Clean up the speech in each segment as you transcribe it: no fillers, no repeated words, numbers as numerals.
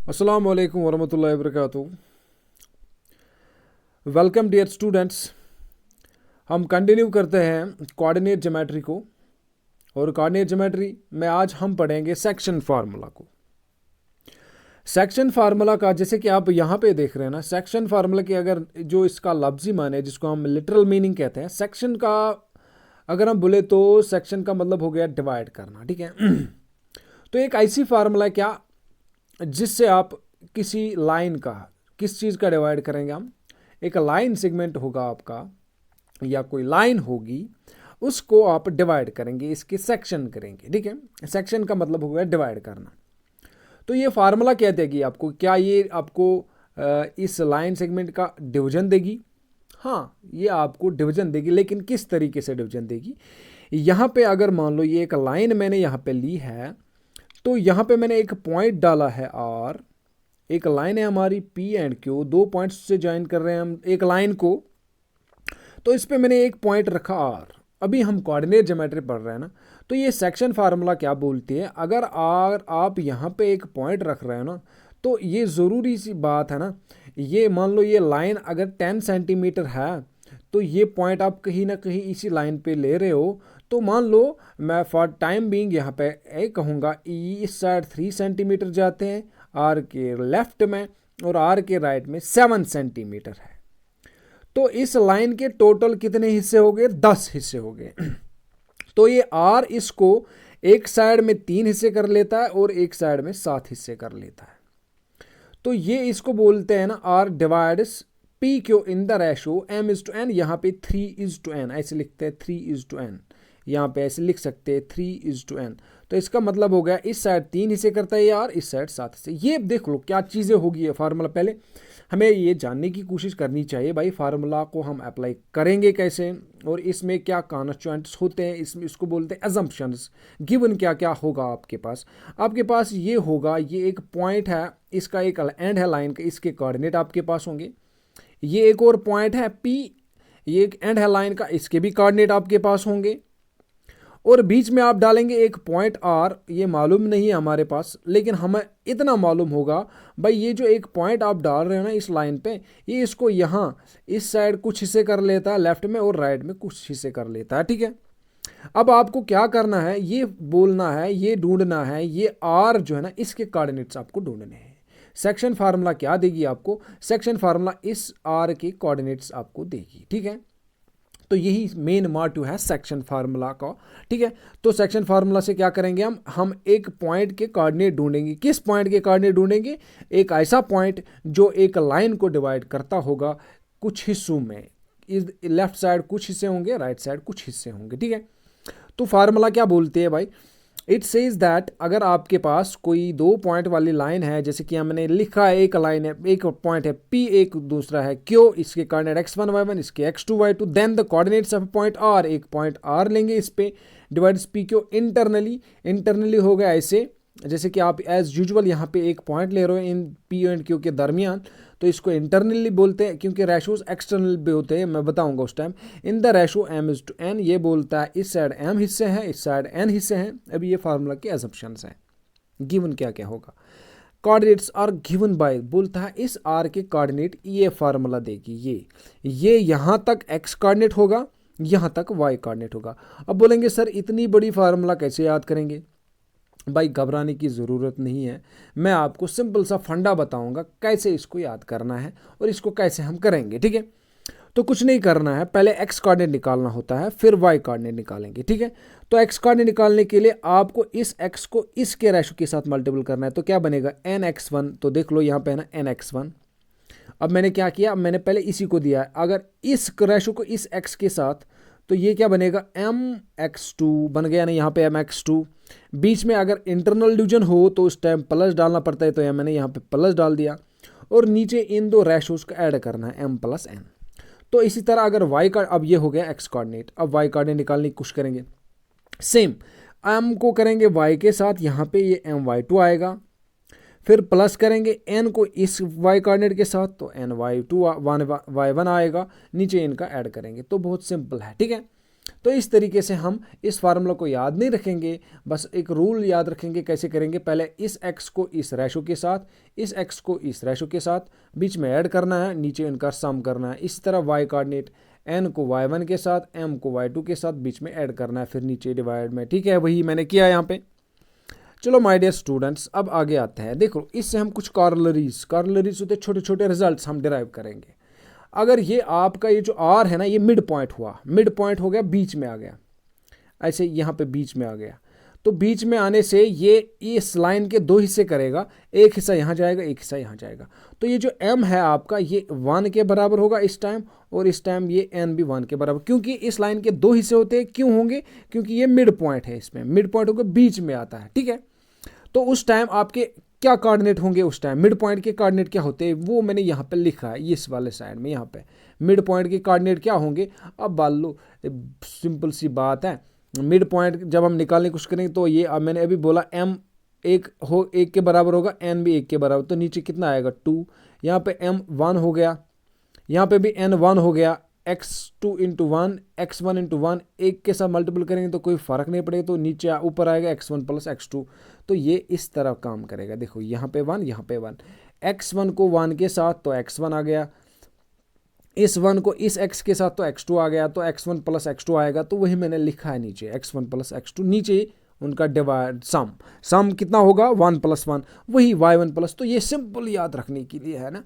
अस्सलाम वालेकुम वरहमतुल्लाहि वबरकातुहू। Welcome dear students. हम कंटिन्यू करते हैं कोऑर्डिनेट ज्योमेट्री को, और कोऑर्डिनेट ज्योमेट्री में आज हम पढ़ेंगे सेक्शन फार्मूला को। सेक्शन फार्मूला का जैसे कि आप यहाँ पे देख रहे हैं ना, सेक्शन फार्मूला की अगर जो इसका लफ्जी माने जिसको हम लिटरल मीनिंग कहते हैं, सेक्शन का अगर हम बोले तो सेक्शन का मतलब हो गया डिवाइड करना, ठीक है। तो एक ऐसी फार्मूला क्या जिससे आप किसी लाइन का, किस चीज़ का डिवाइड करेंगे हम, एक लाइन सेगमेंट होगा आपका या कोई लाइन होगी, उसको आप डिवाइड करेंगे, इसके सेक्शन करेंगे, ठीक है। सेक्शन का मतलब हो गया डिवाइड करना। तो ये फार्मूला क्या देगी आपको, क्या ये आपको इस लाइन सेगमेंट का डिवीजन देगी? हाँ, ये आपको डिवीजन देगी, लेकिन किस तरीके से डिवीजन देगी? यहाँ पे अगर मान लो ये एक लाइन मैंने यहाँ पे ली है, तो यहाँ पे मैंने एक पॉइंट डाला है आर, एक लाइन है हमारी पी एंड क्यू, दो पॉइंट्स से ज्वाइन कर रहे हैं हम एक लाइन को, तो इस पे मैंने एक पॉइंट रखा आर। अभी हम कोऑर्डिनेट ज्योमेट्री पढ़ रहे हैं ना, तो ये सेक्शन फार्मूला क्या बोलती है, अगर आर आप यहाँ पे एक पॉइंट रख रहे हो ना, तो ये ज़रूरी सी बात है ना, ये मान लो ये लाइन अगर 10 सेंटीमीटर है, तो ये पॉइंट आप कहीं ना कहीं इसी लाइन पे ले रहे हो, तो मान लो मैं फॉर टाइम बीइंग यहाँ पे एक कहूँगा इस साइड 3 सेंटीमीटर जाते हैं आर के लेफ्ट में, और आर के राइट में 7 सेंटीमीटर है। तो इस लाइन के टोटल कितने हिस्से हो गए? 10 हिस्से हो गए। तो ये आर इसको एक साइड में 3 हिस्से कर लेता है और एक साइड में 7 हिस्से कर लेता है। तो ये इसको बोलते हैं ना, r divides p q in the ratio m is to n. यहाँ पे 3:n ऐसे लिखते हैं, 3:n यहाँ पे ऐसे लिख सकते हैं 3:n। तो इसका मतलब हो गया इस साइड 3 हिस्से करता है यार, इस साइड 7 हिस्से। ये देख लो क्या चीज़ें होगी। ये फार्मूला पहले हमें ये जानने की कोशिश करनी चाहिए भाई, फार्मूला को हम अप्लाई करेंगे कैसे और इसमें क्या कॉन्स्टिट्यूएंट्स होते हैं, इसमें इसको बोलते हैं अजम्पशंस। गिवन क्या क्या होगा आपके पास ये होगा, ये एक पॉइंट है, इसका एक एंड है लाइन का, इसके कोऑर्डिनेट आपके पास होंगे। ये एक और पॉइंट है पी, ये एक एंड है लाइन का, इसके भी कोऑर्डिनेट आपके पास होंगे। और बीच में आप डालेंगे एक पॉइंट आर, ये मालूम नहीं है हमारे पास, लेकिन हमें इतना मालूम होगा भाई ये जो एक पॉइंट आप डाल रहे हो ना इस लाइन पे, ये इसको यहाँ इस साइड कुछ हिस्से कर लेता है लेफ्ट में और राइट में कुछ हिस्से कर लेता है, ठीक है। अब आपको क्या करना है, ये बोलना है, ये ढूंढना है, ये आर जो है ना इसके कोऑर्डिनेट्स आपको ढूंढने हैं। सेक्शन फार्मूला क्या देगी आपको? सेक्शन फार्मूला इस आर के कोऑर्डिनेट्स आपको देगी, ठीक है। तो यही मेन मोटिव है सेक्शन फार्मूला का, ठीक है। तो सेक्शन फार्मूला से क्या करेंगे हम एक पॉइंट के कोऑर्डिनेट ढूंढेंगे। किस पॉइंट के कोऑर्डिनेट ढूंढेंगे? एक ऐसा पॉइंट जो एक लाइन को डिवाइड करता होगा कुछ हिस्सों में, इस लेफ्ट साइड कुछ हिस्से होंगे, राइट साइड कुछ हिस्से होंगे, ठीक है। तो फार्मूला क्या बोलते हैं भाई? इट सेज दैट अगर आपके पास कोई दो पॉइंट वाली लाइन है, जैसे कि हमने लिखा है एक लाइन है, एक पॉइंट है पी, एक दूसरा है क्यू, इसके कोऑर्डिनेट x1 y1, इसके x2 y2, then the coordinates of point r, एक पॉइंट आर लेंगे, इस पे डिवाइड्स पी क्यू इंटरनली हो गया ऐसे, जैसे कि आप एज यूजुअल यहाँ पे एक पॉइंट ले रहे हो इन पी एंड क्यू के दरमियान, तो इसको इंटरनली बोलते हैं, क्योंकि रेशोज एक्सटर्नल भी होते हैं, मैं बताऊंगा उस time. In the ratio m is to n, ये बोलता है इस साइड m हिस्से हैं, इस साइड n हिस्से हैं। अभी ये फार्मूला के असम्पशंस हैं। गिवन क्या क्या होगा? कोऑर्डिनेट्स आर गिवन बाय, बोलता है इस r के कोऑर्डिनेट ये फार्मूला देगी, ये यहाँ तक x कोऑर्डिनेट होगा, यहाँ तक y कोऑर्डिनेट होगा। अब बोलेंगे सर इतनी बड़ी फार्मूला कैसे याद करेंगे? भाई घबराने की ज़रूरत नहीं है, मैं आपको सिंपल सा फंडा बताऊंगा कैसे इसको याद करना है और इसको कैसे हम करेंगे, ठीक है। तो कुछ नहीं करना है, पहले x कोऑर्डिनेट निकालना होता है, फिर y कोऑर्डिनेट निकालेंगे, ठीक है। तो x कोऑर्डिनेट निकालने के लिए आपको इस x को इसके रेशो के साथ मल्टीपल करना है, तो क्या बनेगा nx1। तो देख लो यहाँ पे है ना nx1। अब मैंने क्या किया, मैंने पहले इसी को दिया है, अगर इस रेशो को इस x के साथ, तो ये क्या बनेगा mx2 बन गया ना, यहाँ पे mx2। बीच में अगर इंटरनल डिवीजन हो तो उस टाइम प्लस डालना पड़ता है, तो मैंने यहाँ पे प्लस डाल दिया, और नीचे इन दो रेशोज का ऐड करना है m + n। तो इसी तरह अगर y का, अब ये हो गया x कोऑर्डिनेट, अब y कोऑर्डिनेट निकालने की कोशिश करेंगे, सेम m को करेंगे y के साथ, यहाँ पे ये my2 आएगा, फिर प्लस करेंगे n को इस y कोऑर्डिनेट के साथ, तो ny2 y1 आएगा, नीचे इनका ऐड करेंगे, तो बहुत सिंपल है, ठीक है। तो इस तरीके से हम इस फार्मूला को याद नहीं रखेंगे, बस एक रूल याद रखेंगे। कैसे करेंगे, पहले इस x को इस रेशो के साथ, इस x को इस रेशो के साथ बीच में ऐड करना है, नीचे इनका सम करना है। इसी तरह y कोऑर्डिनेट n को y1 के साथ, m को y2 के साथ बीच में ऐड करना है, फिर नीचे डिवाइड में। ठीक है, वही मैंने किया यहाँ पे। चलो माय डियर स्टूडेंट्स, अब आगे आते हैं। देखो इससे हम कुछ कॉर्लरीज होते छोटे छोटे रिजल्ट्स हम डिराइव करेंगे। अगर ये आपका ये जो आर है ना, ये मिड पॉइंट हुआ, मिड पॉइंट हो गया, बीच में आ गया, ऐसे यहाँ पे बीच में आ गया, तो बीच में आने से ये इस लाइन के दो हिस्से करेगा, एक हिस्सा यहाँ जाएगा, एक हिस्सा यहाँ जाएगा। तो ये जो m है आपका, ये 1 के बराबर होगा इस टाइम, और इस टाइम ये n भी 1 के बराबर, क्योंकि इस लाइन के दो हिस्से होते हैं। क्यों होंगे, क्योंकि ये मिड पॉइंट है, इसमें मिड पॉइंट होकर बीच में आता है। ठीक है, तो उस टाइम आपके क्या कोऑर्डिनेट होंगे, उस टाइम मिड पॉइंट के कोऑर्डिनेट क्या होते हैं, वो मैंने यहाँ पे लिखा है इस वाले साइड में। यहाँ पे मिड पॉइंट के कोऑर्डिनेट क्या होंगे, अब मान लो सिंपल सी बात है, मिड पॉइंट जब हम निकालने की कोशिश करेंगे तो ये अब मैंने अभी बोला m एक के बराबर होगा, n भी 1 के बराबर, तो नीचे कितना आएगा 2, यहाँ पे m 1 हो गया, यहाँ पे भी n 1 हो गया, x2 इंटू 1, x1 इंटू 1, एक के साथ मल्टीपल करेंगे तो कोई फर्क नहीं पड़ेगा, तो नीचे ऊपर आएगा x1 प्लस x2। तो ये इस तरह काम करेगा। देखो यहाँ पे 1, यहाँ पे 1, x1 को 1 के साथ तो x1 आ गया, इस 1 को इस x के साथ तो x2 आ गया, तो x1 प्लस x2 आएगा। तो वही मैंने लिखा है नीचे, x1 प्लस x2, नीचे उनका डिवाइड सम कितना होगा 1 प्लस 1, वही y1 प्लस। तो ये सिंपल याद रखने के लिए है ना,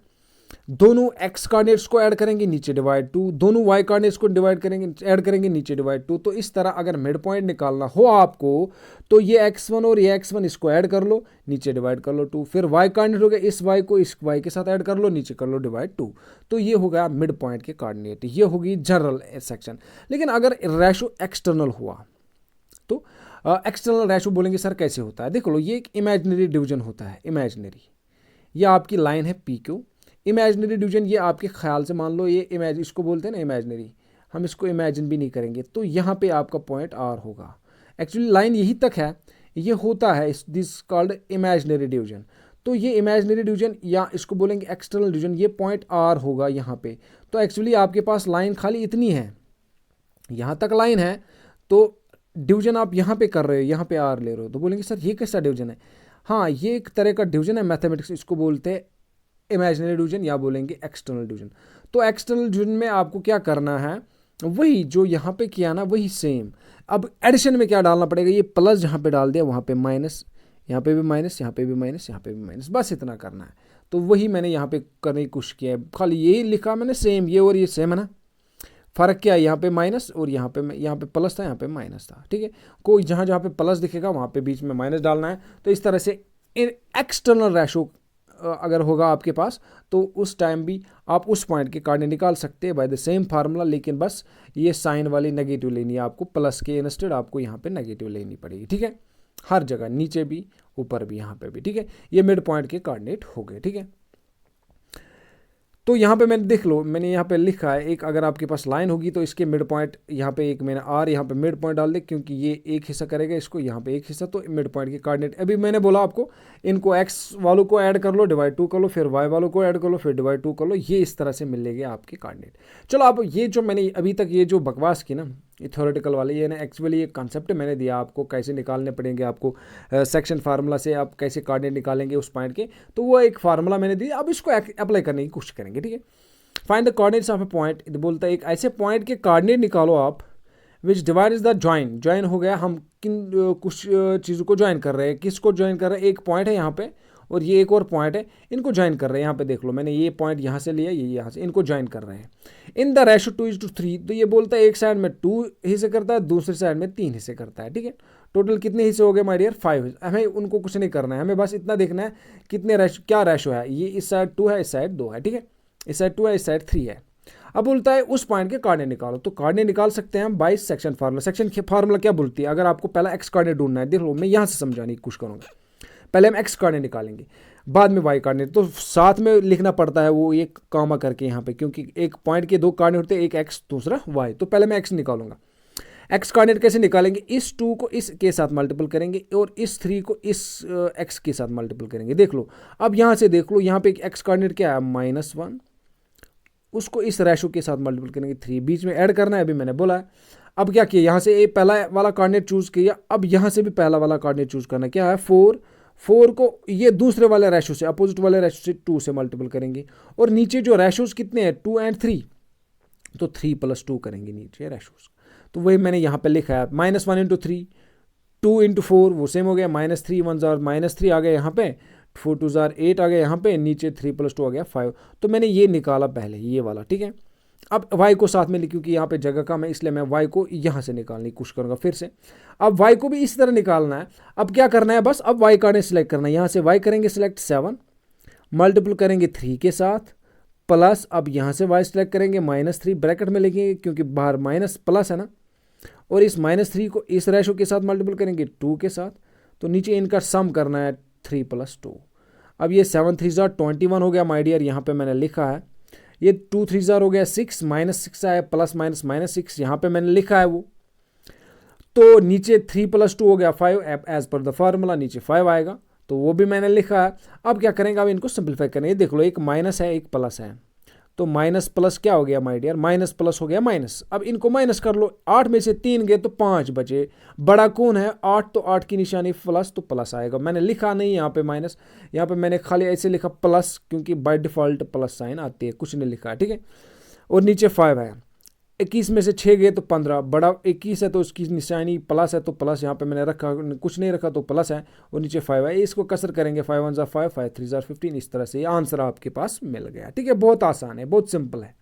दोनों x कोऑर्डिनेट्स को ऐड करेंगे, नीचे डिवाइड 2, दोनों y कोऑर्डिनेट्स को डिवाइड करेंगे, ऐड करेंगे, नीचे डिवाइड 2। तो इस तरह अगर मिड पॉइंट निकालना हो आपको, तो ये x1 और ये x1 इसको ऐड कर लो, नीचे डिवाइड कर लो 2, फिर y कोऑर्डिनेट हो गया, इस y को इस y के साथ ऐड कर लो, नीचे कर लो डिवाइड 2। तो ये हो गया मिड पॉइंट के कोऑर्डिनेट, ये होगी जनरल सेक्शन। लेकिन अगर रेशो एक्सटर्नल हुआ तो एक्सटर्नल रेशो बोलेंगे सर कैसे होता है। देख लो, ये एक इमेजिनरी डिवीजन होता है, इमेजिनरी, ये आपकी लाइन है PQ, इमेजिनरी डिवीजन ये आपके ख्याल से मान लो, ये इसको बोलते हैं ना इमेजिनरी, हम इसको इमेजिन भी नहीं करेंगे। तो यहाँ पे आपका पॉइंट R होगा, एक्चुअली लाइन यही तक है, ये होता है दिस कॉल्ड इमेजिनरी डिवीजन। तो ये इमेजिनरी डिवीजन या इसको बोलेंगे एक्सटर्नल डिवीजन, ये पॉइंट R होगा यहाँ पे। तो एक्चुअली आपके पास लाइन खाली इतनी है, यहाँ तक लाइन है, तो डिवीजन आप यहाँ पे कर रहे हो, यहाँ पे R ले रहे हो, तो बोलेंगे सर ये कैसा डिवीजन है। हाँ, ये एक तरह का डिवीजन है मैथमेटिक्स, इसको बोलते हैं इमेजिनरी डिवीजन या बोलेंगे एक्सटर्नल डिवीजन। तो एक्सटर्नल डिवीजन में आपको क्या करना है, वही जो यहाँ पे किया ना वही सेम। अब एडिशन में क्या डालना पड़ेगा, ये प्लस जहाँ पे डाल दिया वहाँ पे माइनस, यहाँ पे भी माइनस, यहाँ पे भी माइनस, यहाँ पे भी माइनस, बस इतना करना है। तो वही मैंने यहाँ पे करने की कोशिश किया है, खाली यही लिखा मैंने सेम, ये और ये सेम है ना, फ़र्क क्या है, यहाँ पे माइनस और यहाँ पे प्लस था, यहाँ पे माइनस था। ठीक है, कोई जहाँ जहाँ पे प्लस दिखेगा वहाँ पे बीच में माइनस डालना है। तो इस तरह से एक्सटर्नल रेशो अगर होगा आपके पास, तो उस टाइम भी आप उस पॉइंट के कोऑर्डिनेट निकाल सकते हैं बाय द सेम फार्मूला, लेकिन बस ये साइन वाली नेगेटिव लेनी है आपको, प्लस के इंस्टेड आपको यहाँ पे नेगेटिव लेनी पड़ेगी। ठीक है, हर जगह, नीचे भी ऊपर भी, यहाँ पे भी। ठीक है, ये मिड पॉइंट के कोऑर्डिनेट हो गए। ठीक है, तो यहाँ पे मैंने देख लो, मैंने यहाँ पे लिखा है एक, अगर आपके पास लाइन होगी तो इसके मिड पॉइंट यहाँ पे एक मैंने R यहाँ पे मिड पॉइंट डाल दे, क्योंकि ये एक हिस्सा करेगा इसको, यहाँ पे एक हिस्सा, तो मिड पॉइंट के कोऑर्डिनेट। अभी मैंने बोला आपको इनको x वालों को ऐड कर लो, डिवाइड 2 कर लो, फिर y वालों को ऐड कर लो, फिर डिवाइड 2 कर लो, ये इस तरह से मिलेंगे आपके कोऑर्डिनेट। चलो, अब ये जो मैंने अभी तक ये जो बकवास की ना, ये थ्योरेटिकल वाले, ये ना एक्चुअली एक कॉन्सेप्ट मैंने दिया आपको, कैसे निकालने पड़ेंगे आपको सेक्शन फार्मूला से, आप कैसे कोऑर्डिनेट निकालेंगे उस पॉइंट के, तो वो एक फार्मूला मैंने दिया। अब इसको अप्लाई करने की कोशिश करेंगे। ठीक है, find the coordinates of a point, बोलता है एक ऐसे पॉइंट के कोऑर्डिनेट निकालो आप विच डिवाइड्स द जॉइन। जॉइन हो गया, हम किन कुछ चीज़ों को ज्वाइन कर रहे हैं, किसको ज्वाइन कर रहे हैं, एक पॉइंट है यहाँ पे और ये एक और पॉइंट है, इनको ज्वाइन कर रहे हैं। यहाँ पे देख लो, मैंने ये पॉइंट यहाँ से लिया, ये यहाँ से, इनको ज्वाइन कर रहे हैं इन द रेशो 2:3। तो ये बोलता है एक साइड में 2 हिस्से करता है, दूसरी साइड में 3 हिस्से करता है। ठीक है, टोटल कितने हिस्से हो गए माय डियर, 5। हमें उनको कुछ नहीं करना है, हमें बस इतना देखना है कितने रेशो, क्या रेशो है, ये इस साइड 2 है, इस साइड 2 है। ठीक है, इस साइड 2 है, इस साइड 3 है। अब बोलता है उस पॉइंट के कोऑर्डिनेट निकालो। तो कोऑर्डिनेट निकाल सकते हैं हम by section formula. Section formula क्या बोलती है, अगर आपको पहला एक्स कोऑर्डिनेट ढूंढना है, देखो मैं यहाँ से समझाने की कोशिश करूँगा। पहले हम एक्स कोऑर्डिनेट निकालेंगे, बाद में वाई कोऑर्डिनेट, तो साथ में लिखना पड़ता है वो एक कॉमा करके यहाँ पे, क्योंकि एक पॉइंट के 2 कोऑर्डिनेट होते हैं, एक एक्स दूसरा वाई। तो पहले मैं एक्स निकालूंगा। एक्स कोऑर्डिनेट कैसे निकालेंगे, इस 2 को इस के साथ मल्टीपल करेंगे और इस 3 को इस एक्स के साथ मल्टीपल करेंगे। देख लो, अब यहाँ से देख लो, यहाँ पे एक एक्स कोऑर्डिनेट क्या है, -1, उसको इस रेशो के साथ मल्टीपल करेंगे 3, बीच में ऐड करना है, अभी मैंने बोला है। अब क्या किया, यहाँ से ए पहला वाला कोऑर्डिनेट चूज किया, अब यहाँ से भी पहला वाला कोऑर्डिनेट चूज करना, क्या है 4, 4 को ये दूसरे वाले रेशो से, अपोजिट वाले रेशो से 2 से मल्टीपल करेंगे, और नीचे जो रेशोज कितने हैं 2 एंड 3, तो 3 + 2 करेंगे नीचे रेशोज। तो वही मैंने यहाँ पे लिखा है -1 × 3, 2 × 4 वो सेम हो गया, -3 1 जार -3 आ गया यहाँ पे, 4 2 जार 8 आ गया यहाँ पे, नीचे 3 + 2 आ गया 5। तो मैंने ये निकाला पहले ये वाला, ठीक है। अब y को साथ में, क्योंकि यहाँ पे जगह कम है इसलिए मैं y को यहाँ से निकालने की कोशिश करूँगा फिर से। अब y को भी इस तरह निकालना है। अब क्या करना है, बस अब y कोऑर्डिनेट सिलेक्ट करना है, यहाँ से y करेंगे सिलेक्ट 7, मल्टीपल करेंगे 3 के साथ, प्लस अब यहाँ से y सिलेक्ट करेंगे -3 ब्रैकेट में लिखेंगे क्योंकि बाहर माइनस प्लस है ना, और इस -3 को इस रेशो के साथ मल्टीपल करेंगे 2 के साथ, तो नीचे इनका सम करना है 3 + 2। अब ये 7 3 जार 21 हो गया माय डियर, यहाँ पे मैंने लिखा है, ये 2 3 जार हो गया 6, -6 आया, प्लस माइनस -6 यहाँ पे मैंने लिखा है वो, तो नीचे 3 + 2 हो गया 5, एज पर द फार्मूला नीचे 5 आएगा, तो वो भी मैंने लिखा है। अब क्या करेंगे, अब इनको सिंपलीफाई करेंगे, देख लो एक माइनस है एक प्लस है, तो माइनस प्लस क्या हो गया माय डियर, माइनस प्लस हो गया माइनस। अब इनको माइनस कर लो, 8 में से 3 गए तो 5 बचे, बड़ा कौन है 8, तो 8 की निशानी प्लस, तो प्लस आएगा। मैंने लिखा नहीं यहाँ पे माइनस, यहाँ पे मैंने खाली ऐसे लिखा प्लस, क्योंकि बाय डिफ़ॉल्ट प्लस साइन आती है, कुछ नहीं लिखा है, ठीक है। और नीचे 5 है, 21 में से 6 गए तो 15, बड़ा 21 है तो उसकी निशानी प्लस है, तो प्लस यहाँ पे मैंने रखा, कुछ नहीं रखा तो प्लस है, और नीचे 5 है, इसको कसर करेंगे 5 1 जार 5, 5 3 जार 15, इस तरह से ये आंसर आपके पास मिल गया, ठीक है। बहुत आसान है, बहुत सिंपल है।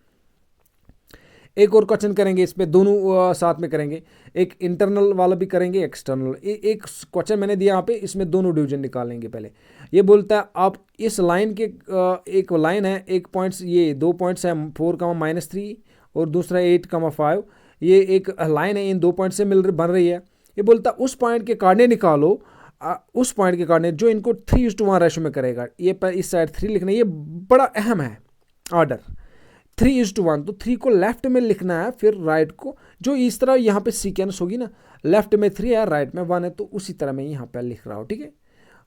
एक और क्वेश्चन करेंगे, इस पे दोनों साथ में करेंगे, एक इंटरनल वाला भी करेंगे एक्सटर्नल। एक क्वेश्चन मैंने दिया यहाँ पे, इसमें दोनों डिवीजन निकालेंगे। पहले ये बोलता है आप इस लाइन के, एक लाइन है, एक पॉइंट्स, ये 2 पॉइंट्स है 4, -3 और दूसरा 8, 5, ये एक लाइन है, इन 2 पॉइंट से बन रही है। ये बोलता है उस पॉइंट के कोऑर्डिनेट निकालो, उस पॉइंट के कोऑर्डिनेट जो इनको 3:1 रेशो में करेगा। ये पर इस साइड 3 लिखना, ये बड़ा अहम है ऑर्डर, 3:1, तो 3 को लेफ्ट में लिखना है, फिर राइट को, जो इस तरह यहाँ पे सीक्वेंस होगी ना, लेफ्ट में 3 है राइट में 1 है, तो उसी तरह मैं यहाँ पे लिख रहा हूँ, ठीक है।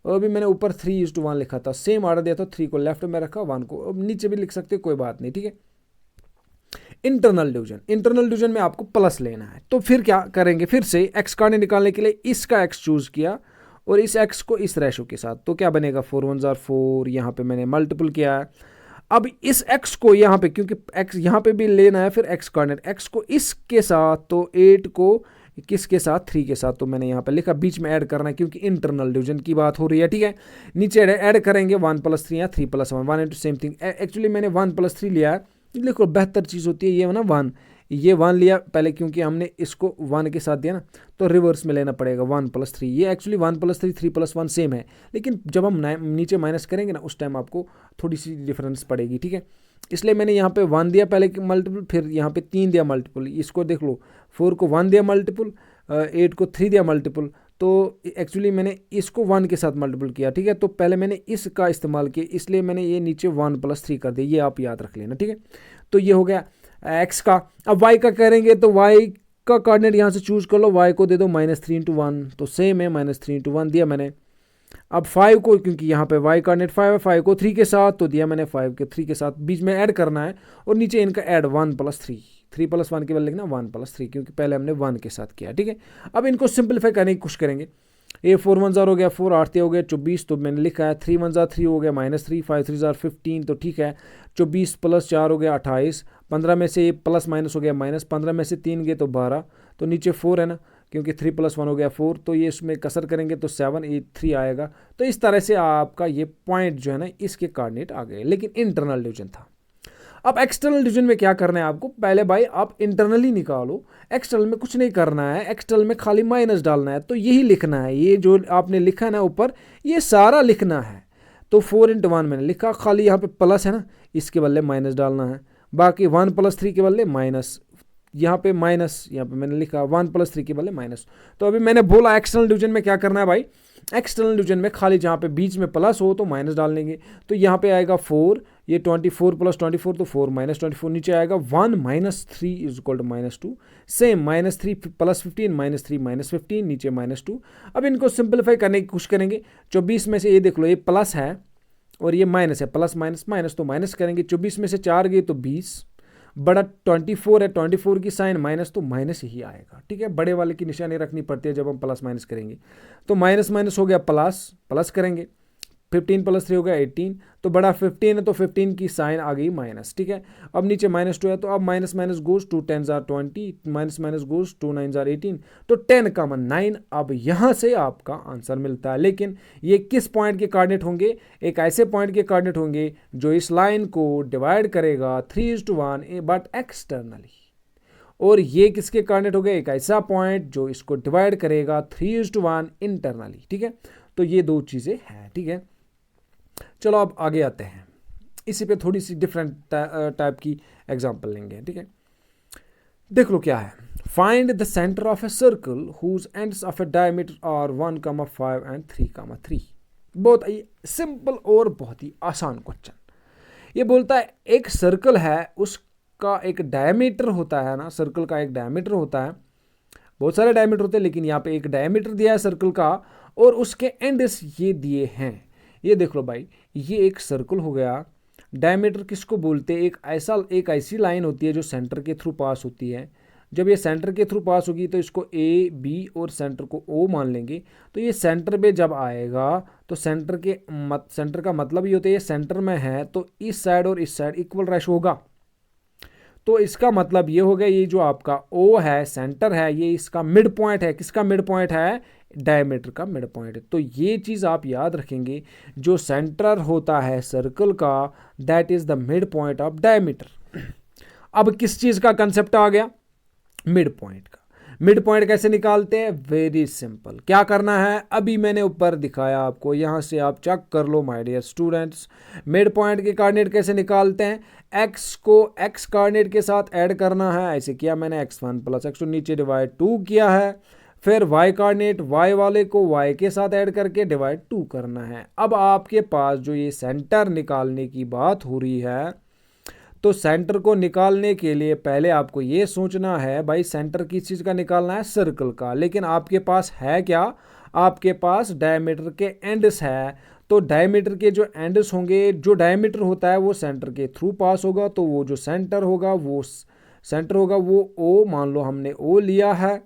और अभी मैंने ऊपर 3:1 लिखा था, सेम ऑर्डर दिया था, 3 को लेफ्ट में रखा, 1 को अब नीचे भी लिख सकते, कोई बात नहीं, ठीक है। इंटरनल डिवीजन में आपको प्लस लेना है, तो फिर क्या करेंगे, फिर से एक्स कोऑर्डिनेट निकालने के लिए इसका एक्स चूज किया और इस एक्स को इस रेशो के साथ, तो क्या बनेगा 4 1 जार 4, यहाँ पे मैंने मल्टीपल किया है। अब इस x को यहाँ पे, क्योंकि x यहाँ पे भी लेना है, फिर x कोऑर्डिनेट, x को इसके साथ, तो 8 को किसके साथ, 3 के साथ, तो मैंने यहाँ पे लिखा, बीच में ऐड करना है क्योंकि इंटरनल डिवीजन की बात हो रही है, ठीक है। नीचे ऐड करेंगे 1 + 3 या 3 + 1, 1 सेम थिंग। एक्चुअली मैंने 1 + 3 लिया है, देखो बेहतर चीज़ होती है ये ना 1, ये 1 लिया पहले क्योंकि हमने इसको 1 के साथ दिया ना, तो रिवर्स में लेना पड़ेगा 1 + 3। ये एक्चुअली 1 + 3 3 + 1 सेम है, लेकिन जब हम नीचे माइनस करेंगे ना उस टाइम आपको थोड़ी सी डिफरेंस पड़ेगी, ठीक है। इसलिए मैंने यहाँ पे 1 दिया पहले मल्टीपल, फिर यहाँ पे 3 दिया मल्टीपल। इसको देख लो, 4 को 1 दिया मल्टीपल, 8 को 3 दिया मल्टीपल, तो एक्चुअली मैंने इसको 1 के साथ मल्टीपल किया, ठीक है। तो पहले मैंने इसका इस्तेमाल किया, इसलिए मैंने ये नीचे 1 + 3 कर दिया, ये आप याद रख लेना, ठीक है। तो ये हो गया x का। अब y का करेंगे, तो y का कोऑर्डिनेट यहाँ से चूज कर लो, y को दे दो -3 × 1, तो सेम है, -3 × 1 दिया मैंने। अब 5 को, क्योंकि यहाँ पे y कोऑर्डिनेट 5 है, 5 को 3 के साथ, तो दिया मैंने 5 के 3 के साथ, बीच में ऐड करना है, और नीचे इनका ऐड 1 + 3, 3 + 1 के बाद लिखना 1 + 3, क्योंकि पहले हमने 1 के साथ किया, ठीक है। अब इनको सिंपलीफाई करने की कोशिश करेंगे। ये 4 1 जार हो गया 4, 8 हो गया 24, तो मैंने लिखा है 3 1 जार 3 हो गया -3, 5 3 जार 15, तो ठीक है। 24 + 4 हो गया 28, 15 में से ये प्लस माइनस हो गया माइनस, 15 में से 3 गए तो 12, तो नीचे 4 है ना, क्योंकि 3 + 1 हो गया 4, तो ये इसमें कसर करेंगे तो 7 8 3 आएगा। तो इस तरह से आपका ये पॉइंट जो है ना, इसके कोऑर्डिनेट आ गए, लेकिन इंटरनल डिवीजन था। अब एक्सटर्नल डिवीजन में क्या करना है आपको, पहले भाई आप इंटरनली निकालो, एक्सटर्नल में कुछ नहीं करना है, एक्सटर्नल में खाली माइनस डालना है, तो यही लिखना है, ये जो आपने लिखा है ना ऊपर, ये सारा लिखना है। तो 4 × 1 मैंने लिखा, खाली यहाँ पे प्लस है ना, इसके बदले माइनस डालना है, बाकी 1 + 3 के बदले माइनस, यहाँ पे माइनस, यहाँ पे मैंने लिखा 1 + 3 के बदले माइनस। तो अभी मैंने बोला एक्सटर्नल डिवीजन में क्या करना है भाई, एक्सटर्नल डिवीजन में खाली जहाँ पे बीच में प्लस हो तो माइनस डाल लेंगे, तो यहाँ पे आएगा 4, ये 24 + 24, तो 4 - 24, नीचे आएगा 1 - 3 = -2, सेम -3 + 15 -3 - 15, नीचे -2। अब इनको सिंपलीफाई करने की कोशिश करेंगे। 24 में से ये देख लो, ये प्लस है और ये माइनस है, प्लस माइनस माइनस, तो माइनस करेंगे। 24 में से 4 गए तो 20, बड़ा 24 है, 24 की साइन माइनस, तो माइनस ही आएगा, ठीक है। बड़े वाले की निशानी रखनी पड़ती है जब हम प्लस माइनस करेंगे। तो माइनस माइनस हो गया प्लस, प्लस करेंगे, 15 + 3 हो गया 18, तो बड़ा 15 है तो 15 की साइन आ गई माइनस, ठीक है। अब नीचे -2 है, तो अब minus minus goes to 10 = 20, minus minus goes to 9 = 18, तो 10 कॉमन 9। अब यहाँ से आपका आंसर मिलता है। लेकिन ये किस पॉइंट के कोऑर्डिनेट होंगे? एक ऐसे पॉइंट के कोऑर्डिनेट होंगे जो इस लाइन को डिवाइड करेगा 3:1 बट एक्सटर्नली, और ये किसके कोऑर्डिनेट हो गए? एक ऐसा पॉइंट जो इसको डिवाइड करेगा 3:1 इंटरनली, ठीक है। तो ये दो चीज़ें हैं, ठीक है। चलो अब आगे आते हैं, इसी पे थोड़ी सी डिफरेंट टाइप की एग्जांपल लेंगे, ठीक है। देख लो क्या है। Find the centre of a circle whose ends of a diameter are 1,5 and 3,3। बहुत ही सिंपल और बहुत ही आसान क्वेश्चन। ये बोलता है एक सर्कल है, उसका एक डायमीटर होता है ना, सर्कल का एक डायमीटर होता है, बहुत सारे डायमीटर होते हैं लेकिन यहाँ पे एक डायमीटर दिया है सर्कल का, और उसके एंड्स ये दिए हैं। ये देख लो भाई, ये एक सर्कल हो गया। डायमीटर किसको बोलते हैं? एक ऐसी लाइन होती है जो सेंटर के थ्रू पास होती है। जब ये सेंटर के थ्रू पास होगी तो इसको ए, बी और सेंटर को ओ मान लेंगे। तो ये सेंटर पे जब आएगा तो सेंटर का मतलब ये होता है ये सेंटर में है, तो इस साइड और इस साइड इक्वल रेशो होगा। तो इसका मतलब ये हो गया, ये जो आपका ओ है, सेंटर है, ये इसका मिड पॉइंट है। किसका मिड पॉइंट है? डायमीटर का मिड पॉइंट है। तो ये चीज़ आप याद रखेंगे, जो सेंटर होता है सर्कल का, that is the mid point of diameter. अब किस चीज़ का कंसेप्ट आ गया? मिड पॉइंट का। मिड पॉइंट कैसे निकालते हैं? Very simple. क्या करना है? अभी मैंने ऊपर दिखाया आपको, यहां से आप चेक कर लो my dear students. Mid point के कोऑर्डिनेट कैसे निकालते हैं? x को x कोऑर्डिनेट के साथ ऐड करना है, ऐसे किया मैंने, x1 + x2 नीचे डिवाइड 2 किया है। फिर y कोऑर्डिनेट, y वाले को y के साथ ऐड करके डिवाइड 2 करना है। अब आपके पास जो ये सेंटर निकालने की बात हो रही है, तो सेंटर को निकालने के लिए पहले आपको ये सोचना है भाई सेंटर किस चीज़ का निकालना है? सर्कल का। लेकिन आपके पास है क्या? आपके पास डायमीटर के एंड्स है। तो डायमीटर के जो एंड्स होंगे, जो डायमीटर होता है वो सेंटर के थ्रू पास होगा, तो वो जो सेंटर होगा वो ओ, मान लो हमने ओ लिया है,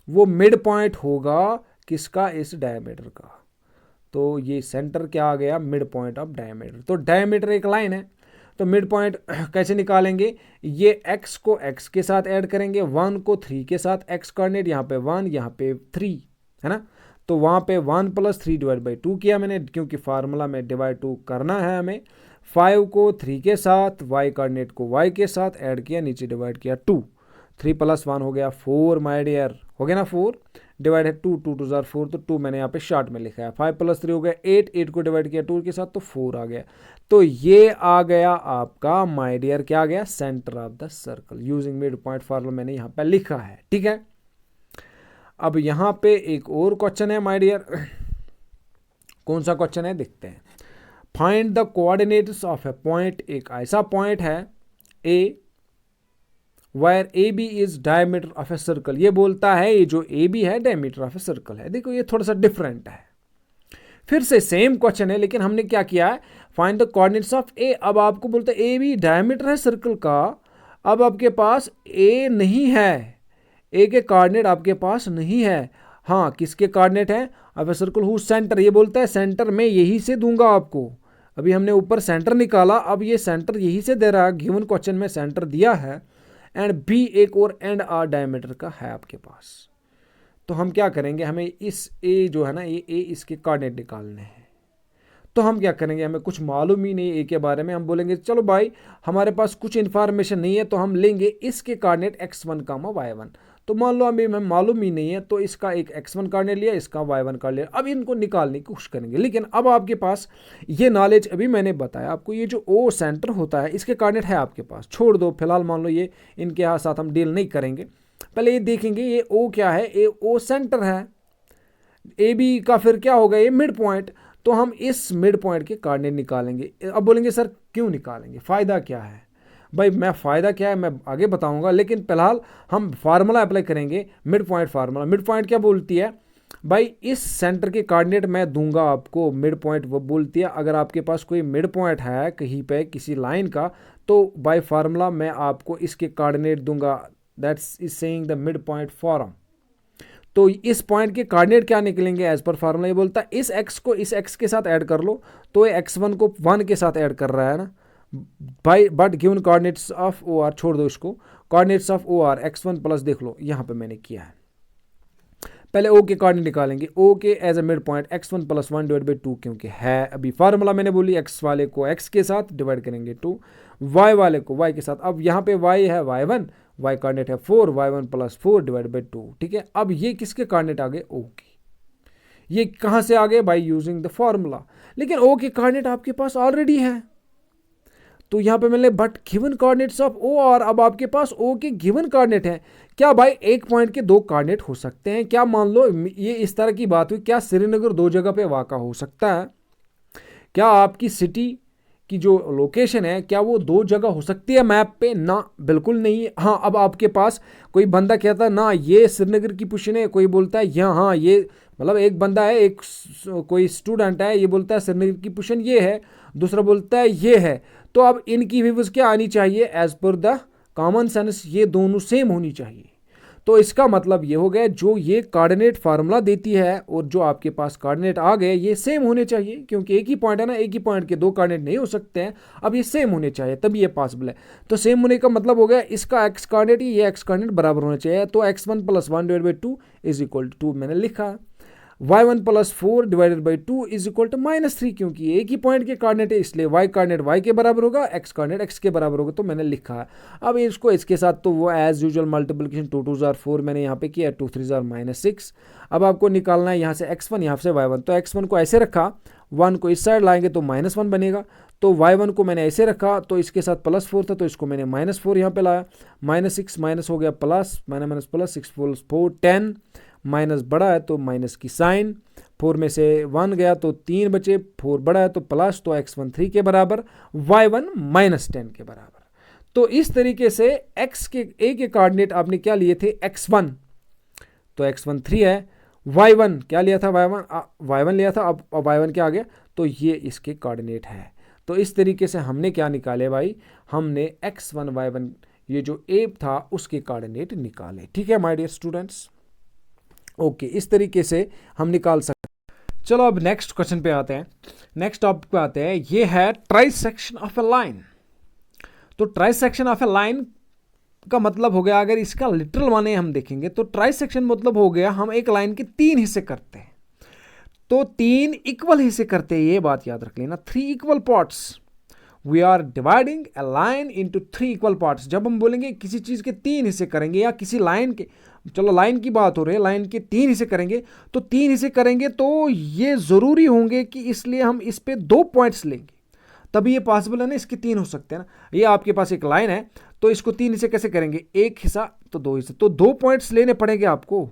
वो मिड पॉइंट होगा किसका? इस डायमीटर का। तो ये सेंटर क्या आ गया? Mid point of diameter. तो डायमीटर एक लाइन है, तो मिड पॉइंट कैसे निकालेंगे? ये x को x के साथ ऐड करेंगे, 1 को 3 के साथ, x कोऑर्डिनेट यहाँ पे 1, यहाँ पे 3 है ना। तो वहाँ पे 1 + 3 / 2 किया मैंने, क्योंकि फार्मूला में डिवाइड 2 करना है हमें। 5 को 3 के साथ, y कोऑर्डिनेट को y के साथ ऐड किया, नीचे डिवाइड किया 2, 3 + 1 हो गया 4 माय डियर, हो गया ना 4, डिवाइड है 2, 2 × 2 = 4, तो 2 मैंने यहाँ पे शॉर्ट में लिखा है। 5 + 3 हो गया 8, 8 को डिवाइड किया 2 के साथ, तो 4 आ गया। तो ये आ गया आपका माय डियर, क्या आ गया? Centre of the circle using mid point formula मैंने यहाँ पे लिखा है, ठीक है। अब यहाँ पे एक और क्वेश्चन है माय डियर, कौन सा क्वेश्चन है देखते हैं। Find the coordinates of a point. एक ऐसा पॉइंट है a where A B is diameter of a circle. ये बोलता है ये जो ए बी है डायमीटर ऑफ ए सर्कल है। देखो ये थोड़ा सा डिफरेंट है, फिर से सेम क्वेश्चन है लेकिन हमने क्या किया है? फाइंड द कोऑर्डिनेट्स ऑफ ए। अब आपको बोलते हैं ए बी डायमीटर है सर्कल का। अब आपके पास ए नहीं है, ए के कोऑर्डिनेट आपके पास नहीं है। हाँ, किसके कोऑर्डिनेट है? अब सर्कल हु सेंटर, ये बोलता है सेंटर में यही से दूंगा आपको। अभी हमने ऊपर सेंटर निकाला, अब ये सेंटर यही से दे रहा है, गिवन क्वेश्चन में सेंटर दिया है। एंड बी एक और एंड आर डायमीटर का है आपके पास। तो हम क्या करेंगे, हमें इस ए जो है ना, ये ए इसके कोऑर्डिनेट निकालने हैं। तो हम क्या करेंगे, हमें कुछ मालूम ही नहीं ए के बारे में। हम बोलेंगे चलो भाई हमारे पास कुछ इन्फॉर्मेशन नहीं है, तो हम लेंगे इसके कोऑर्डिनेट x1, y1। तो मान लो हमें मालूम ही नहीं है, तो इसका एक x1 कोऑर्डिनेट लिया, इसका y1 कोऑर्डिनेट, अब इनको निकालने की कोशिश करेंगे। लेकिन अब आपके पास ये नॉलेज, अभी मैंने बताया आपको, ये जो ओ सेंटर होता है इसके कोऑर्डिनेट है आपके पास, छोड़ दो फिलहाल, मान लो ये इनके साथ हम डील नहीं करेंगे। पहले ये देखेंगे ये ओ क्या है, ए ओ सेंटर है, ए बी का फिर क्या होगा, ये मिड पॉइंट। तो हम इस मिड पॉइंट के कोऑर्डिनेट निकालेंगे। अब बोलेंगे सर क्यों निकालेंगे, फ़ायदा क्या है? भाई मैं फ़ायदा क्या है मैं आगे बताऊंगा, लेकिन फिलहाल हम फार्मूला अप्लाई करेंगे, mid point formula. Mid point क्या बोलती है? भाई इस सेंटर के कोऑर्डिनेट मैं दूंगा आपको, मिड पॉइंट वो बोलती है। अगर आपके पास कोई मिड पॉइंट है कहीं पे किसी लाइन का, तो बाय फार्मूला मैं आपको इसके कोऑर्डिनेट दूंगा, that's is saying the mid point form. तो इस पॉइंट के कोऑर्डिनेट क्या निकलेंगे एज पर फार्मूला, ये बोलता है इस एक्स को इस एक्स के साथ ऐड कर लो, तो ये x1 को 1 के साथ ऐड कर रहा है ना भाई, but given coordinates of o r, छोड़ दो इसको, coordinates of o r x1 plus, देख लो यहाँ पे मैंने किया है। पहले ओ के कोऑर्डिनेट निकालेंगे, ओ के as a mid point x1 plus 1 divide by 2, क्योंकि है अभी फार्मूला मैंने बोली x वाले को x के साथ डिवाइड करेंगे 2, y वाले को y के साथ। अब यहाँ पे y है y1, y कोऑर्डिनेट है 4, y1 प्लस 4 डिवाइड बाई 2, ठीक है। अब ये किसके कोऑर्डिनेट आ गए, o के। ये कहाँ से आ गए, बाई यूजिंग द फार्मूला। लेकिन o के कोऑर्डिनेट आपके पास ऑलरेडी है, तो यहाँ पे मैंने but given coordinates of o, और अब आपके पास ओ के गिवन कोऑर्डिनेट है। क्या भाई एक पॉइंट के दो कोऑर्डिनेट हो सकते हैं? क्या मान लो ये इस तरह की बात हुई, क्या श्रीनगर दो जगह पे वाक़ा हो सकता है? क्या आपकी सिटी की जो लोकेशन है क्या वो दो जगह हो सकती है मैप पे? ना, बिल्कुल नहीं। हाँ, अब आपके पास कोई बंदा कहता है ना ये श्रीनगर की पोजीशन है, कोई बोलता है यहाँ, हाँ ये मतलब एक बंदा है, एक कोई स्टूडेंट है, ये बोलता है श्रीनगर की पोजीशन ये है, दूसरा बोलता है ये है। तो अब इनकी व्यूज क्या आनी चाहिए as per the common sense, ये दोनों सेम होनी चाहिए। तो इसका मतलब ये हो गया जो ये कोऑर्डिनेट फार्मूला देती है और जो आपके पास कोऑर्डिनेट आ गए ये सेम होने चाहिए, क्योंकि एक ही पॉइंट है ना, एक ही पॉइंट के दो कोऑर्डिनेट नहीं हो सकते हैं। अब ये सेम होने चाहिए तभी ये पॉसिबल है। तो सेम होने का मतलब हो गया इसका एक्स कोऑर्डिनेट ये एक्स कोऑर्डिनेट बराबर होना चाहिए। तो x1 plus 1 divide by 2 is equal to 2 मैंने लिखा, y1 plus 4 divided by 2 is equal to -3, क्योंकि एक ही पॉइंट के कोऑर्डिनेट है इसलिए y कोऑर्डिनेट y के बराबर होगा, x कोऑर्डिनेट x के बराबर होगा, तो मैंने लिखा है। अब इसको इसके साथ तो वो एज यूजुअल मल्टीप्लिकेशन 2 2 जार 4 मैंने यहाँ पे किया, 2 3 जार -6। अब आपको निकालना है यहाँ से x1 यहाँ से y1, तो x1 को ऐसे रखा, 1 को इस साइड लाएंगे तो -1 बनेगा, तो y1 को मैंने ऐसे रखा तो इसके साथ +4 था तो इसको मैंने -4 यहाँ पे लाया, -6 माइनस हो गया प्लस, माइनस प्लस, 6 4 10, माइनस बड़ा है तो माइनस की साइन, 4 में से 1 गया तो 3 बचे, 4 बड़ा है तो प्लस, तो x1 3 के बराबर, y1 -10 के बराबर। तो इस तरीके से x के a के कोऑर्डिनेट आपने क्या लिए थे, x1, तो x1 3 है, y1 क्या लिया था, y1 लिया था, अब y1 क्या आ गया, तो ये इसके कोऑर्डिनेट है। तो इस तरीके से हमने क्या निकाले भाई, हमने x1 y1 ये जो a था उसके कोऑर्डिनेट निकाले। ठीक है माय डियर स्टूडेंट्स, ओके, इस तरीके से हम निकाल सकते हैं। चलो अब नेक्स्ट क्वेश्चन पे आते हैं, नेक्स्ट टॉपिक पे आते हैं, ये है ट्राइसेक्शन ऑफ ए लाइन। तो ट्राइसेक्शन ऑफ ए लाइन का मतलब हो गया, अगर इसका लिटरल माने हम देखेंगे तो ट्राइसेक्शन मतलब हो गया हम एक लाइन के 3 हिस्से करते हैं, तो 3 इक्वल हिस्से करते हैं, ये बात याद रख लेना, 3 equal parts. We are dividing a line into 3 equal parts. जब हम बोलेंगे किसी चीज के 3 हिस्से करेंगे या किसी लाइन के, चलो लाइन की बात हो रही है, लाइन के 3 हिस्से करेंगे, तो 3 हिस्से करेंगे तो ये जरूरी होंगे कि इसलिए हम इस पे 2 पॉइंट्स लेंगे, तभी ये पॉसिबल है ना, इसके 3 हो सकते हैं ना। ये आपके पास एक लाइन है तो इसको 3 हिस्से कैसे करेंगे, एक हिस्सा तो 2 हिस्से, तो 2 पॉइंट्स लेने पड़ेंगे आपको।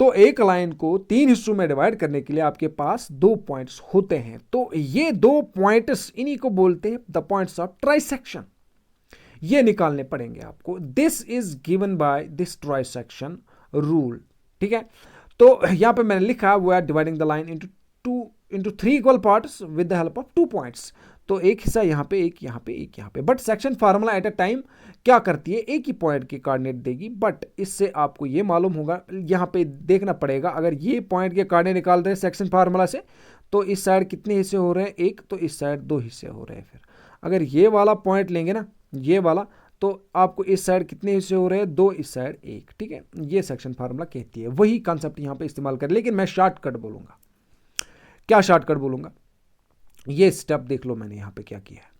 तो एक लाइन को 3 हिस्सों में डिवाइड करने के लिए आपके पास 2 पॉइंट्स होते हैं, तो ये 2 पॉइंट्स इन्हीं को बोलते हैं द पॉइंट्स ऑफ ट्राइसेक्शन। ये निकालने पड़ेंगे आपको, this is given by this trisection rule. ठीक है, तो यहां पे मैंने लिखा we are dividing the line into 3 equal parts with the help of 2 points. तो एक हिस्सा यहाँ पे, एक यहाँ पे, एक यहाँ पे, but section formula at a time क्या करती है, एक ही पॉइंट की कोऑर्डिनेट देगी, बट इससे आपको ये मालूम होगा, यहाँ पे देखना पड़ेगा, अगर ये पॉइंट के कोऑर्डिनेट निकाल रहे हैं सेक्शन फार्मूला से, तो इस साइड कितने हिस्से हो रहे हैं, एक, तो इस साइड 2 हिस्से हो रहे हैं। फिर अगर ये वाला पॉइंट लेंगे ना, ये वाला, तो आपको इस साइड कितने हिस्से हो रहे हैं, 2, इस साइड 1। ठीक है, ये सेक्शन फार्मूला कहती है, वही कॉन्सेप्ट यहाँ पे इस्तेमाल करें, लेकिन मैं शॉर्टकट बोलूंगा। क्या शॉर्टकट बोलूंगा, ये स्टेप देख लो मैंने यहाँ पे क्या किया है।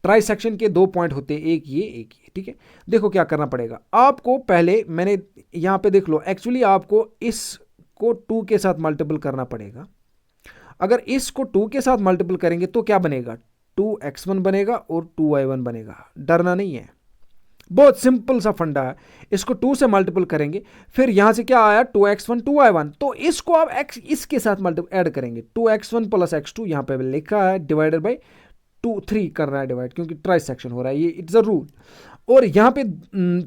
ट्राइसेक्शन के 2 पॉइंट होते हैं, एक ये। ठीक है, देखो क्या करना पड़ेगा आपको, पहले मैंने यहाँ पे देख लो, एक्चुअली आपको इसको 2 के साथ मल्टीपल करना पड़ेगा। अगर इसको 2 के साथ मल्टीपल करेंगे तो क्या बनेगा, 2x1 बनेगा और 2y1 बनेगा। डरना नहीं है, बहुत सिंपल सा फंडा है। इसको 2 से मल्टीपल करेंगे, फिर यहां से क्या आया 2x1 2y1, तो इसको आप x इसके साथ मल्टीपल ऐड करेंगे, 2x1 प्लस x2 यहां पे लिखा है, डिवाइडेड बाई 2 3 कर रहा है डिवाइड, क्योंकि ट्राइसेक्शन हो रहा है, ये इट्स अ रूल। और यहाँ पे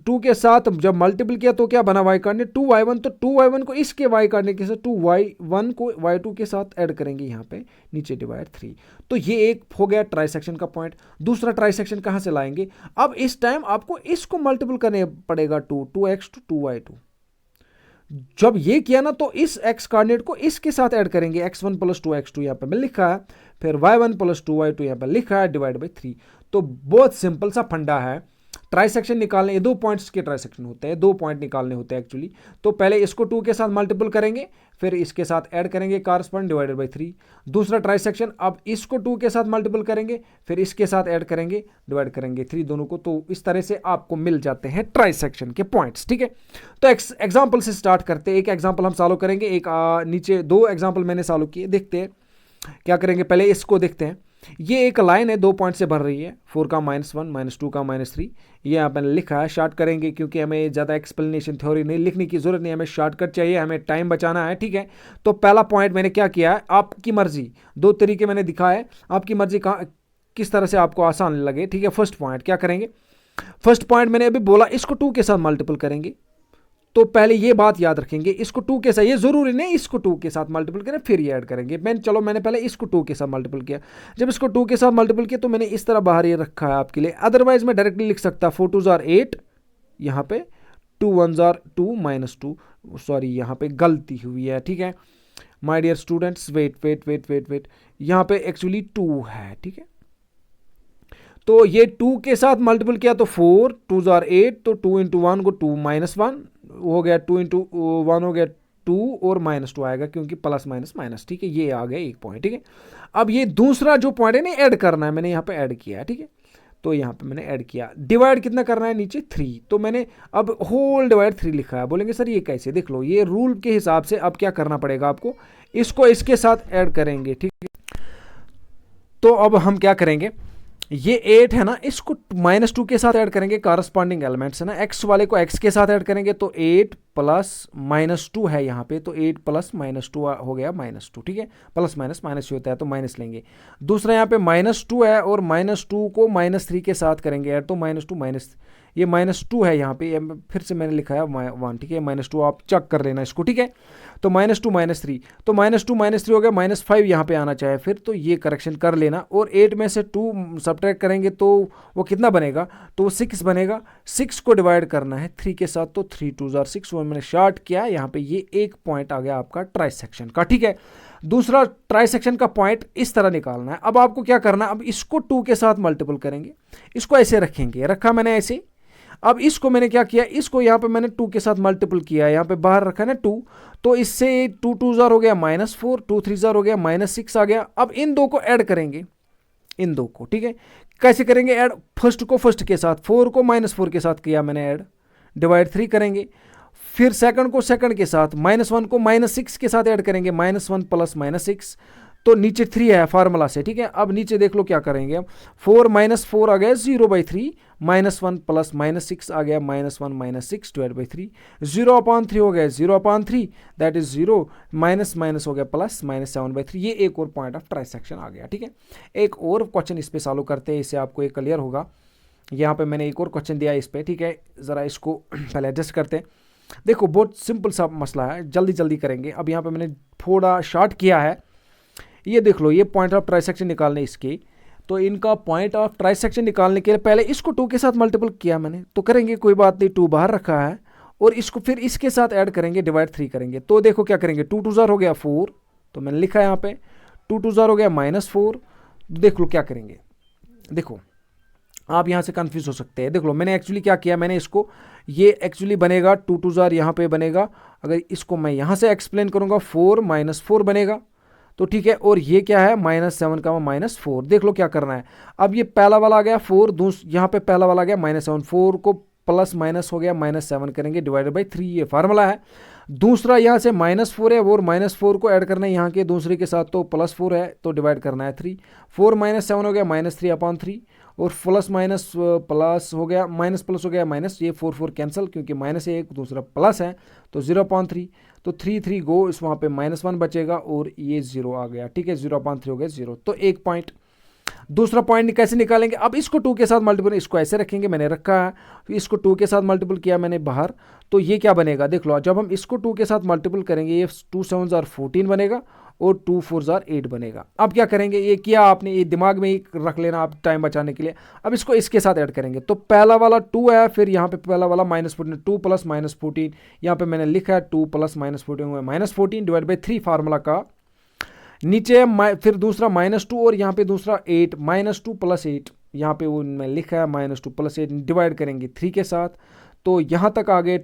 2 के साथ जब मल्टीपल किया तो क्या बना y कोऑर्डिनेट 2y1, तो 2y1 को इसके y कोऑर्डिनेट के साथ 2y1 को y2 के साथ ऐड करेंगे यहाँ पे नीचे डिवाइड 3। तो ये एक हो गया ट्राइसेक्शन का पॉइंट। दूसरा ट्राइसेक्शन कहाँ से लाएंगे, अब इस टाइम आपको इसको मल्टीपल करने पड़ेगा 2x to 2y2। जब ये किया ना तो इस x कोऑर्डिनेट को इसके साथ ऐड करेंगे, x1 प्लस 2x2 यहाँ पे मैं लिखा है, फिर y1 प्लस 2y2 यहाँ पे लिखा है डिवाइड बाई 3। तो बहुत सिंपल सा फंडा है। ट्राइसेक्शन निकालने, ये 2 पॉइंट्स के ट्राइसेक्शन होते हैं, 2 पॉइंट निकालने होते हैं एक्चुअली। तो पहले इसको 2 के साथ मल्टीपल करेंगे, फिर इसके साथ ऐड करेंगे कॉरस्पॉन्डिंग डिवाइडेड बाई 3। दूसरा ट्राइसेक्शन, अब इसको 2 के साथ मल्टीपल करेंगे, फिर इसके साथ ऐड करेंगे, डिवाइड करेंगे 3 दोनों को। तो इस तरह से आपको मिल जाते हैं ट्राइसेक्शन के पॉइंट्स, ठीक है। तो एग्जाम्पल से स्टार्ट करते हैं। एक एग्जाम्पल हम सॉल्व करेंगे, एक नीचे 2 एग्जाम्पल मैंने सॉल्व किए, देखते हैं क्या करेंगे। पहले इसको देखते हैं। ये एक लाइन है 2 पॉइंट से बन रही है, 4 का -1 -2 का -3। ये यहाँ पर लिखा है, शॉर्ट करेंगे क्योंकि हमें ज़्यादा एक्सप्लेनेशन थ्योरी नहीं लिखने की जरूरत नहीं, हमें शॉर्टकट चाहिए, हमें टाइम बचाना है, ठीक है। तो पहला पॉइंट मैंने क्या किया है, आपकी मर्जी, 2 तरीके मैंने दिखाया है, आपकी मर्जी कहाँ किस तरह से आपको आसान लगे, ठीक है। फर्स्ट पॉइंट क्या करेंगे, फर्स्ट पॉइंट मैंने अभी बोला इसको 2 के साथ मल्टीपल करेंगे। तो पहले ये बात याद रखेंगे, इसको 2 के साथ, ये जरूरी नहीं इसको 2 के साथ मल्टीपल करें फिर ये ऐड करेंगे। मैंने पहले इसको 2 के साथ मल्टीपल किया। जब इसको 2 के साथ मल्टीपल किया तो मैंने इस तरह बाहर ये रखा है आपके लिए, अदरवाइज मैं डायरेक्टली लिख सकता 4 2 जार 8, यहाँ पे 2 1 जार 2 -2, सॉरी यहाँ पे गलती हुई है, ठीक है माय डियर स्टूडेंट्स। वेट, यहाँ पे एक्चुअली 2 है, ठीक है। तो ये 2 के साथ मल्टीपल किया तो 4 2 जार 8, तो 2 इंटू 1 को 2 -1 हो गया, 2 इंटू 1 हो गया 2 और -2 आएगा क्योंकि प्लस माइनस माइनस, ठीक है। ये आ गया एक पॉइंट, ठीक है। अब ये दूसरा जो पॉइंट है ना ऐड करना है, मैंने यहाँ पे ऐड किया है, ठीक है। तो यहाँ पे मैंने ऐड किया, डिवाइड कितना करना है नीचे 3, तो मैंने अब होल डिवाइड 3 लिखा है। बोलेंगे सर ये कैसे, देख लो ये रूल के हिसाब से अब क्या करना पड़ेगा आपको, इसको इसके साथ ऐड करेंगे, ठीक है। तो अब हम क्या करेंगे, ये 8 है ना, इसको -2 के साथ ऐड करेंगे, कॉरस्पॉन्डिंग एलिमेंट्स है ना, x वाले को x के साथ ऐड करेंगे तो 8 प्लस -2 है यहाँ पे, तो 8 प्लस -2 हो गया -2, ठीक है। प्लस माइनस माइनस ही होता है तो माइनस लेंगे। दूसरा यहाँ पे -2 है और -2 को -3 के साथ करेंगे ऐड, तो -2 ये -2 है यहाँ पे, फिर से मैंने लिखा है 1, ठीक है। -2 आप चेक कर लेना इसको, ठीक है। तो -2 -3, तो -2 -3 हो गया, -5 यहाँ पे आना चाहिए फिर, तो ये करेक्शन कर लेना। और 8 में से 2 सब्ट्रैक्ट करेंगे तो वो कितना बनेगा, तो वो 6 बनेगा। 6 को डिवाइड करना है 3 के साथ, तो 3 2 जार 6, वो मैंने शॉर्ट किया यहाँ पे। ये एक पॉइंट आ गया आपका ट्राइसेक्शन का, ठीक है। दूसरा ट्राइसेक्शन का पॉइंट इस तरह निकालना है। अब आपको क्या करना है, अब इसको 2 के साथ मल्टीपल करेंगे, इसको ऐसे रखेंगे, रखा मैंने ऐसे। अब इसको मैंने क्या किया, इसको यहाँ पे मैंने 2 के साथ मल्टीपल किया, यहाँ पे बाहर रखा ना 2, तो इससे 2 2 जार हो गया -4, 2 3 जार हो गया -6 आ गया। अब इन दो को ऐड करेंगे, इन दो को, ठीक है। कैसे करेंगे ऐड, फर्स्ट को फर्स्ट के साथ, 4 को -4 के साथ किया मैंने ऐड, डिवाइड 3 करेंगे। फिर सेकंड को सेकंड के साथ, -1 को -6 के साथ ऐड करेंगे, -1 प्लस -6, तो नीचे 3 है फार्मूला से, ठीक है। अब नीचे देख लो क्या करेंगे, 4 -4 आ गया 0/3, -1 प्लस -6 आ गया -1 -6 डिवाइड बाई 3, 0/3 हो गया 0/3, दैट इज 0, माइनस हो गया प्लस -7/3। ये एक और पॉइंट ऑफ ट्राइसेक्शन आ गया, ठीक है। एक और क्वेश्चन इस पे सॉल्व करते हैं, इससे आपको एक क्लियर होगा। यहाँ पे मैंने एक और क्वेश्चन दिया है इस पे, ठीक है। ज़रा इसको पहले एडजस्ट करते हैं। देखो बहुत सिंपल सा मसला है, जल्दी जल्दी करेंगे। अब यहाँ पे मैंने थोड़ा शॉर्ट किया है, ये देख लो, ये पॉइंट ऑफ ट्राइसेक्शन निकालने इसके, तो इनका पॉइंट ऑफ ट्राइसेक्शन निकालने के लिए पहले इसको 2 के साथ मल्टीपल किया मैंने, तो करेंगे कोई बात नहीं, 2 बाहर रखा है, और इसको फिर इसके साथ ऐड करेंगे, डिवाइड 3 करेंगे। तो देखो क्या करेंगे, 2 2 जार हो गया 4, तो मैंने लिखा है यहाँ पे 2 2 जार हो गया -4। देख लो क्या करेंगे, देखो आप यहाँ से कंफ्यूज हो सकते हैं। देख लो मैंने एक्चुअली क्या किया, मैंने इसको, ये एक्चुअली बनेगा 2 2 जार यहाँ पे बनेगा, अगर इसको मैं यहाँ से एक्सप्लेन करूँगा 4 -4 बनेगा, तो ठीक है। और ये क्या है, -7 का -4। देख लो क्या करना है, अब ये पहला वाला आ गया 4, यहाँ पे पहला वाला आ गया -7, 4 को प्लस माइनस हो गया -7 करेंगे डिवाइडेड बाई 3, ये फार्मूला है। दूसरा यहाँ से -4 है, और -4 को ऐड करना है यहाँ के दूसरे के साथ, तो +4 है तो डिवाइड करना है 3, 4 -7 हो गया -3/3, और प्लस माइनस प्लस हो गया, माइनस प्लस हो गया माइनस, ये 4 4 कैंसिल क्योंकि माइनस है एक, दूसरा प्लस है, तो 0/3, तो 3 3 गो, इस वहाँ पे -1 बचेगा और ये 0 आ गया, ठीक है। 0/3 हो गया 0, तो एक पॉइंट। दूसरा पॉइंट कैसे निकालेंगे, अब इसको 2 के साथ मल्टीपल, इसको ऐसे रखेंगे, मैंने रखा है, इसको 2 के साथ मल्टीपल किया मैंने बाहर, तो ये क्या बनेगा देख लो, जब हम इसको 2 के साथ मल्टीपल करेंगे ये 2 7 जार 14 बनेगा और 2 4 जार 8 बनेगा। अब क्या करेंगे, ये किया आपने, ये दिमाग में ही रख लेना आप टाइम बचाने के लिए। अब इसको इसके साथ ऐड करेंगे, तो पहला वाला 2 है, फिर यहाँ पे पहला वाला -14, 2 + -14, यहाँ पे मैंने लिखा है 2 + -14 हुआ -14 डिवाइड बाई 3 फार्मूला का, नीचे फिर दूसरा -2 और यहाँ पे दूसरा 8, -2 + 8, यहाँ पे वो मैं लिखा है -2 + 8 डिवाइड करेंगे 3 के साथ, तो यहाँ तक आ गए।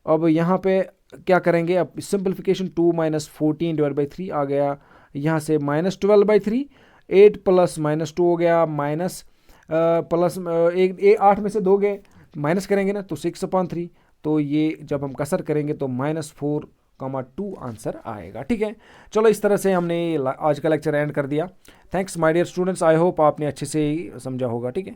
अब यहाँ पे क्या करेंगे, अब सिंपलीफिकेशन 2 - 14 डिवाइड बाई 3 आ गया, यहाँ से -12/3, 8 + -2 हो गया, माइनस प्लस 8 में से 2 गए, माइनस करेंगे ना तो 6/3, तो ये जब हम कसर करेंगे तो -4,2 आंसर आएगा। ठीक है, चलो इस तरह से हमने आज का लेक्चर एंड कर दिया। Thanks my dear students, I hope आपने अच्छे से समझा होगा। ठीक है।